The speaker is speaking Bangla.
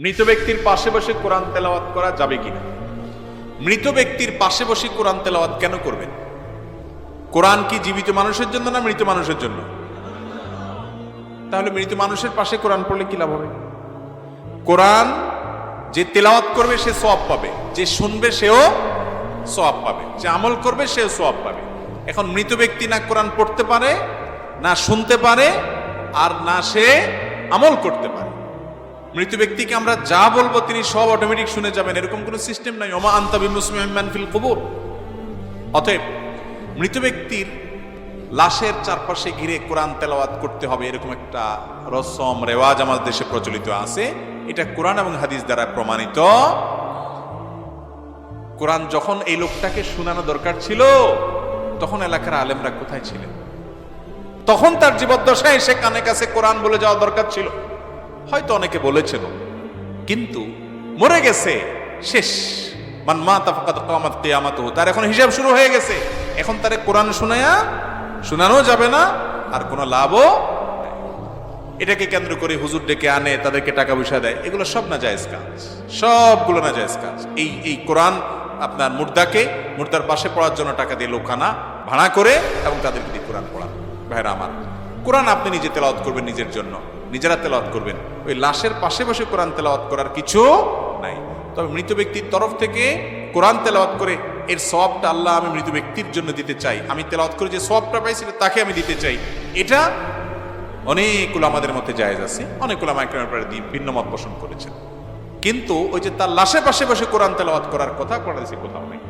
মৃত ব্যক্তির পাশে বসে কোরআন তেলাওয়াত করা যাবে কিনা? মৃত ব্যক্তির পাশে বসে কোরআন তেলাওয়াত কেন করবেন? কোরআন কি জীবিত মানুষের জন্য না মৃত মানুষের জন্য? তাহলে মৃত মানুষের পাশে কোরআন পড়লে কি লাভ হবে? কোরআন যে তেলাওয়াত করবে সে সওয়াব পাবে, যে শুনবে সেও সওয়াব পাবে, যে আমল করবে সেও সওয়াব পাবে। এখন মৃত ব্যক্তি না কোরআন পড়তে পারে, না শুনতে পারে, আর না সে আমল করতে পারে। মৃত ব্যক্তিকে আমরা যা বলবো তিনি সব অটোমেটিক শুনে যাবেন, এরকম কোনো সিস্টেম নাই। ওমা আনতা বিমুসমিন মান ফিল কুবুর। অতএব মৃত ব্যক্তির লাশের চারপাশে ঘিরে কোরআন তেলাওয়াত করতে হবে এরকম একটা রসম রেওয়াজ আমাদের দেশে প্রচলিত আছে। এটা কোরআন এবং হাদিস দ্বারা প্রমাণিত। কোরআন যখন এই লোকটাকে শোনানো দরকার ছিল তখন এলাকার আলেমরা কোথায় ছিলেন? তখন তার জীবদ্দশায় এসে কানে কাছে কোরআন বলে যাওয়া দরকার ছিল। হয়তো অনেকে বলেছেন, কিন্তু মরে গেছে, শেষ। মান মাতা ফাকাদ কামাত কিয়ামাতুহু, তার এখন হিসাব শুরু হয়ে গেছে। এখন তারে কোরআন শোনানো যাবে না, আর কোনো লাভও নাই। এটাকে কেন্দ্র করে হুজুর ডেকে আনে, তাদেরকে টাকা পয়সা দেয়, এগুলো সব নাজায়েজ কাজ, সবগুলো নাজায়েজ কাজ। এই কোরআন আপনার মুর্দার পাশে পড়ার জন্য টাকা দিয়ে লোকানা ভাড়া করে এবং তাদেরকে দিয়ে কোরআন পড়ান। ভাইরা আমার, কোরআন আপনি নিজে তেলাওয়াত করবেন, নিজের জন্য নিজেরা তেলাওয়াত করবেন। ওই লাশের পাশে বসে কোরআন তেলাওয়াত করার কিছু নাই। তবে মৃত ব্যক্তির তরফ থেকে কোরআন তেলাওয়াত করে এর সওয়াবটা আল্লাহ আমি মৃত ব্যক্তির জন্য দিতে চাই, আমি তেলাওয়াত করে যে সওয়াবটা পাইছি তাকে আমি দিতে চাই, এটা অনেক উলামাদের মধ্যে জায়েজ আছে। অনেক উলামা একরামের ব্যাপারে ভিন্ন মত পোষণ করেছেন। কিন্তু ওই যে তার লাশের পাশে বসে কোরআন তেলাওয়াত করার কথা কোরআনে কোথাও নেই।